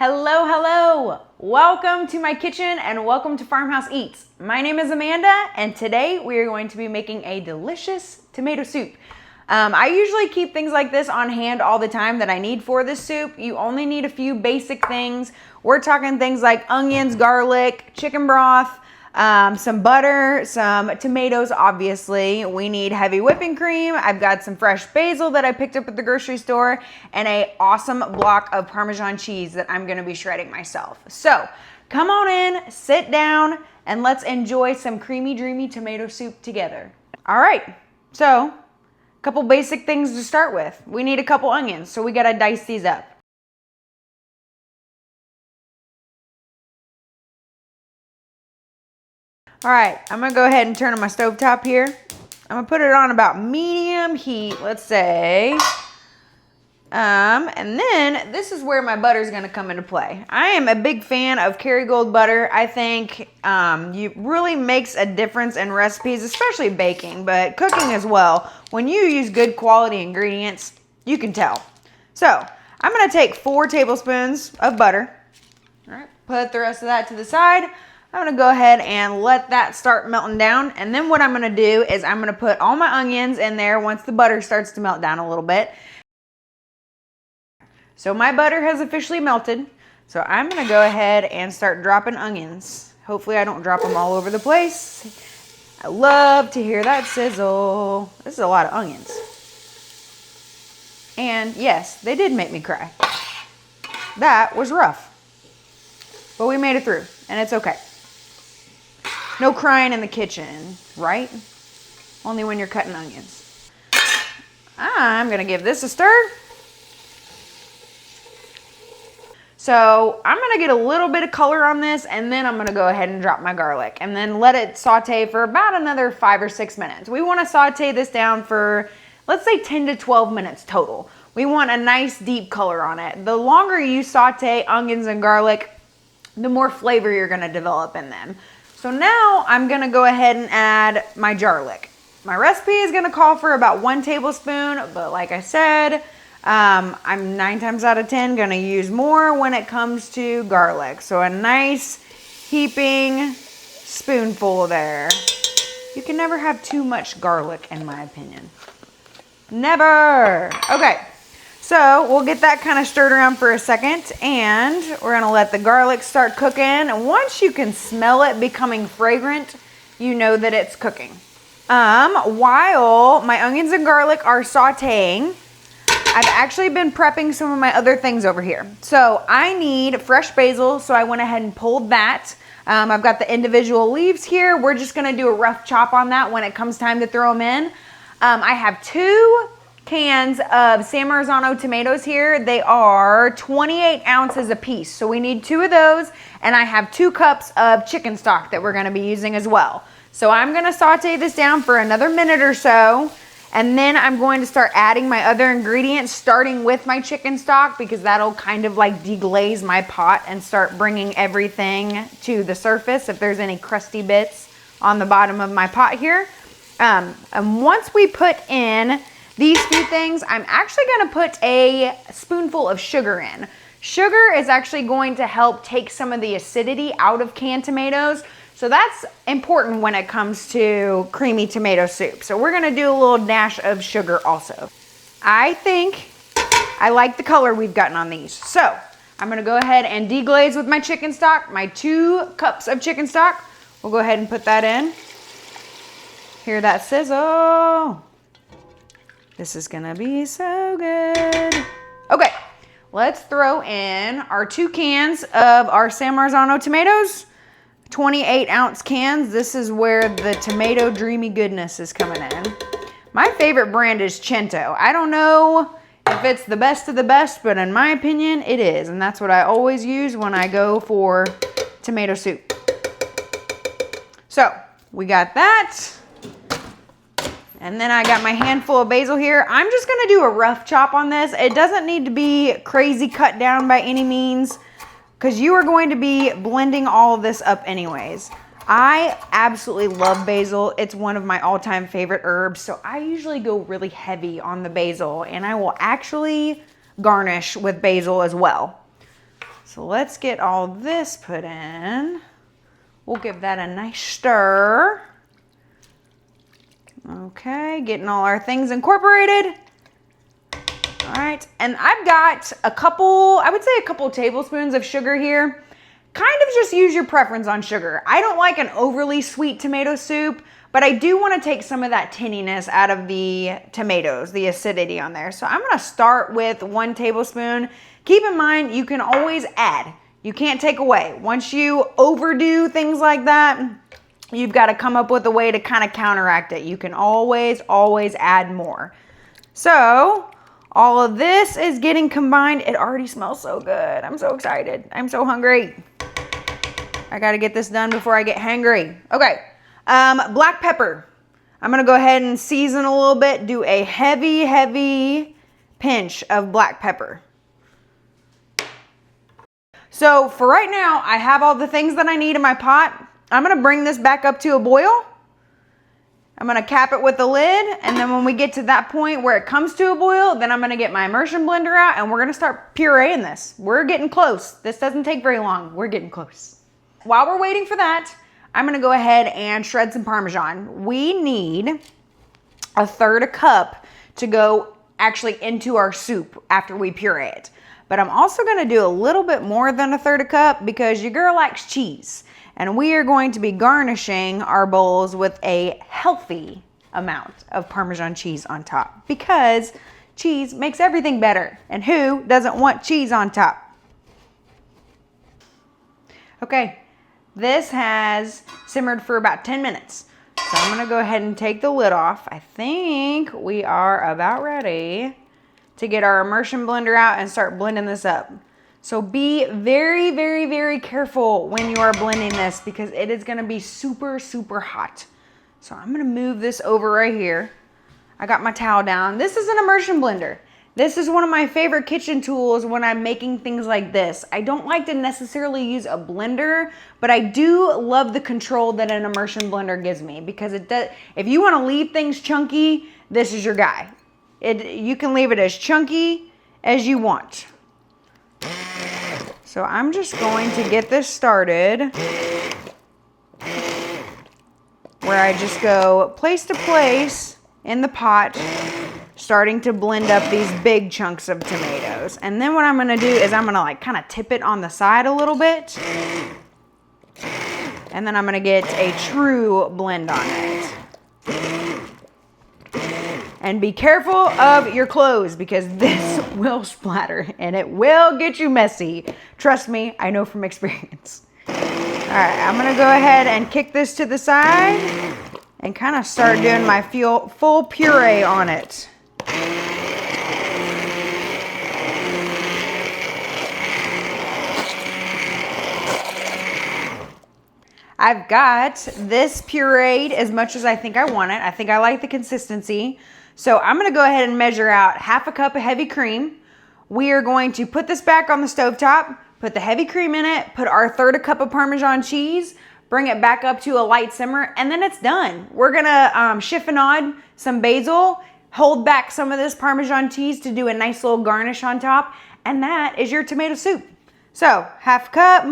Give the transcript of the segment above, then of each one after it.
Hello, hello! Welcome to my kitchen and welcome to Farmhouse Eats. My name is Amanda and today we are going to be making a delicious tomato soup. I usually keep things like this on hand all the time that I need for this soup. You only need a few basic things. We're talking things like onions, garlic, chicken broth, some butter, some tomatoes, obviously. We need heavy whipping cream. I've got some fresh basil that I picked up at the grocery store and an awesome block of Parmesan cheese that I'm gonna be shredding myself. So come on in, sit down, and let's enjoy some creamy, dreamy tomato soup together. All right, so a couple basic things to start with. We need a couple onions, so we gotta dice these up. All right, I'm gonna go ahead and turn on my stovetop here. I'm gonna put it on about medium heat, let's say. And then this is where my butter is gonna come into play. I am a big fan of Kerrygold butter. I think it really makes a difference in recipes, especially baking, but cooking as well. When you use good quality ingredients, you can tell. So I'm gonna take 4 tablespoons of butter. All right, put the rest of that to the side. I'm gonna go ahead and let that start melting down. And then what I'm gonna do is I'm gonna put all my onions in there once the butter starts to melt down a little bit. So my butter has officially melted. So I'm gonna go ahead and start dropping onions. Hopefully I don't drop them all over the place. I love to hear that sizzle. This is a lot of onions. And yes, they did make me cry. That was rough. But we made it through, and it's okay. No crying in the kitchen, right? Only when you're cutting onions. I'm gonna give this a stir. So I'm gonna get a little bit of color on this and then I'm gonna go ahead and drop my garlic and then let it saute for about another 5 or 6 minutes. We wanna saute this down for, let's say 10 to 12 minutes total. We want a nice deep color on it. The longer you saute onions and garlic, the more flavor you're gonna develop in them. So now I'm gonna go ahead and add my garlic. My recipe is gonna call for about 1 tablespoon, but like I said, I'm 9 times out of 10 gonna use more when it comes to garlic. So a nice heaping spoonful there. You can never have too much garlic in my opinion. Never. Okay. So we'll get that kind of stirred around for a second and we're gonna let the garlic start cooking. And once you can smell it becoming fragrant, you know that it's cooking. While my onions and garlic are sauteing, I've actually been prepping some of my other things over here. So I need fresh basil, so I went ahead and pulled that. I've got the individual leaves here. We're just gonna do a rough chop on that when it comes time to throw them in. I have 2 cans of San Marzano tomatoes here. They are 28 ounces a piece. So we need 2 of those. And I have 2 cups of chicken stock that we're gonna be using as well. So I'm gonna saute this down for another minute or so. And then I'm going to start adding my other ingredients, starting with my chicken stock because that'll kind of like deglaze my pot and start bringing everything to the surface if there's any crusty bits on the bottom of my pot here. And once we put in these few things, I'm actually gonna put a spoonful of sugar in. Sugar is actually going to help take some of the acidity out of canned tomatoes. So that's important when it comes to creamy tomato soup. So we're gonna do a little dash of sugar also. I think I like the color we've gotten on these. So I'm gonna go ahead and deglaze with my chicken stock, my 2 cups of chicken stock. We'll go ahead and put that in. Hear that sizzle. This is gonna be so good. Okay, let's throw in our 2 cans of our San Marzano tomatoes. 28 ounce cans. This is where the tomato dreamy goodness is coming in. My favorite brand is Cento. I don't know if it's the best of the best, but in my opinion, it is. And that's what I always use when I go for tomato soup. So we got that. And then I got my handful of basil here. I'm just gonna do a rough chop on this. It doesn't need to be crazy cut down by any means, because you are going to be blending all of this up anyways. I absolutely love basil. It's one of my all-time favorite herbs, so I usually go really heavy on the basil, and I will actually garnish with basil as well. So let's get all this put in. We'll give that a nice stir. Okay, getting all our things incorporated. All right, and I've got a couple, I would say a couple tablespoons of sugar here. Kind of just use your preference on sugar. I don't like an overly sweet tomato soup, but I do want to take some of that tinniness out of the tomatoes, the acidity on there. So I'm going to start with 1 tablespoon. Keep in mind, you can always add. You can't take away. Once you overdo things like that, you've got to come up with a way to kind of counteract it. You can always add more. So all of this is getting combined. It already smells so good. I'm so excited. I'm so hungry. I got to get this done before I get hangry. Okay. Black pepper. I'm going to go ahead and season a little bit. Do a heavy pinch of black pepper. So for right now, I have all the things that I need in my pot. I'm going to bring this back up to a boil. I'm going to cap it with the lid. And then when we get to that point where it comes to a boil, then I'm going to get my immersion blender out and we're going to start pureeing this. We're getting close. This doesn't take very long. We're getting close. While we're waiting for that, I'm going to go ahead and shred some Parmesan. We need 1/3 cup to go actually into our soup after we puree it. But I'm also going to do a little bit more than 1/3 cup because your girl likes cheese. And we are going to be garnishing our bowls with a healthy amount of Parmesan cheese on top because cheese makes everything better. And who doesn't want cheese on top? Okay. This has simmered for about 10 minutes. So I'm going to go ahead and take the lid off. I think we are about ready to get our immersion blender out and start blending this up. So be very careful when you are blending this because it is going to be super hot. So I'm going to move this over right here. I got my towel down. This is an immersion blender. This is one of my favorite kitchen tools when I'm making things like this. I don't like to necessarily use a blender, but I do love the control that an immersion blender gives me because it does. If you want to leave things chunky, this is your guy. You can leave it as chunky as you want. So I'm just going to get this started where I just go place to place in the pot, starting to blend up these big chunks of tomatoes. And then what I'm going to do is I'm going to like kind of tip it on the side a little bit. And then I'm going to get a true blend on it. And be careful of your cloves because this will splatter and it will get you messy. Trust me, I know from experience. All right, I'm going to go ahead and kick this to the side and kind of start doing my full puree on it. I've got this pureed as much as I think I want it. I think I like the consistency. So I'm going to go ahead and measure out 1/2 cup of heavy cream. We are going to put this back on the stovetop, put the heavy cream in it, put our 1/3 cup of Parmesan cheese, bring it back up to a light simmer, and then it's done. We're going to chiffonade some basil, hold back some of this Parmesan cheese to do a nice little garnish on top, and that is your tomato soup. So 1/2 cup.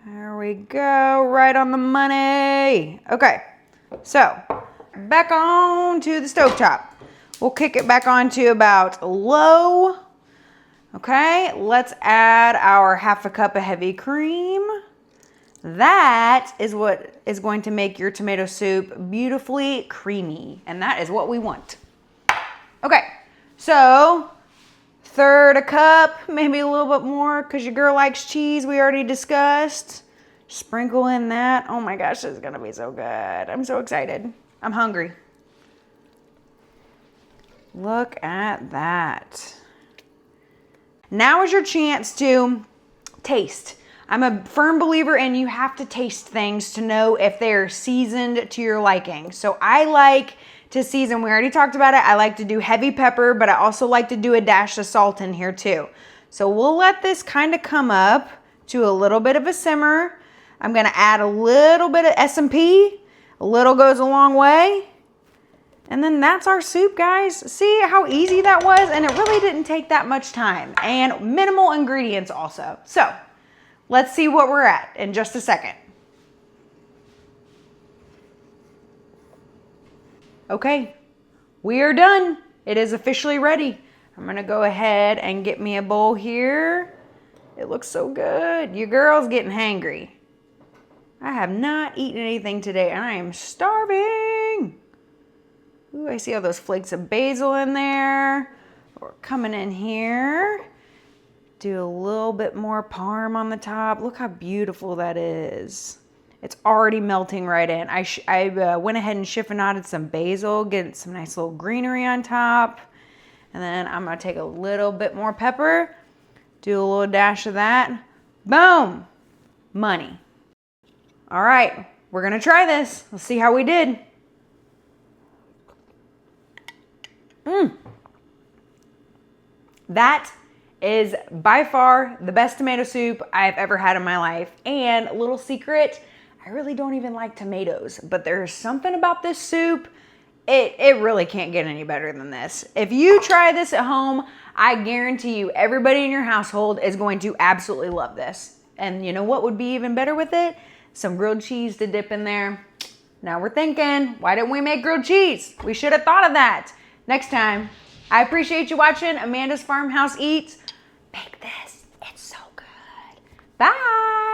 There we go, right on the money. Okay, so back on to the stovetop. We'll kick it back on to about low. Okay, let's add our 1/2 cup of heavy cream. That is what is going to make your tomato soup beautifully creamy, and that is what we want. Okay, so 1/3 cup, maybe a little bit more because your girl likes cheese, we already discussed. Sprinkle in that. Oh my gosh, this is gonna be so good. I'm so excited. I'm hungry. Look at that. Now is your chance to taste. I'm a firm believer in you have to taste things to know if they're seasoned to your liking. So I like to season, we already talked about it. I like to do heavy pepper, but I also like to do a dash of salt in here too. So we'll let this kind of come up to a little bit of a simmer. I'm gonna add a little bit of S&P. A little goes a long way. And then that's our soup, guys. See how easy that was? And it really didn't take that much time, and minimal ingredients also. So let's see what we're at in just a second. Okay, we are done. It is officially ready. I'm gonna go ahead and get me a bowl here. It looks so good. Your girl's getting hangry. I have not eaten anything today and I am starving. Ooh, I see all those flakes of basil in there. We're coming in here. Do a little bit more parm on the top. Look how beautiful that is. It's already melting right in. I went ahead and chiffonaded some basil, get some nice little greenery on top. And then I'm gonna take a little bit more pepper, do a little dash of that. Boom, money. All right, we're gonna try this. Let's see how we did. That is by far the best tomato soup I've ever had in my life. And a little secret, I really don't even like tomatoes, but there's something about this soup, it really can't get any better than this. If you try this at home, I guarantee you everybody in your household is going to absolutely love this. And you know what would be even better with it? Some grilled cheese to dip in there. Now we're thinking, why didn't we make grilled cheese? We should have thought of that. Next time. I appreciate you watching Amanda's Farmhouse Eats. Make this. It's so good. Bye.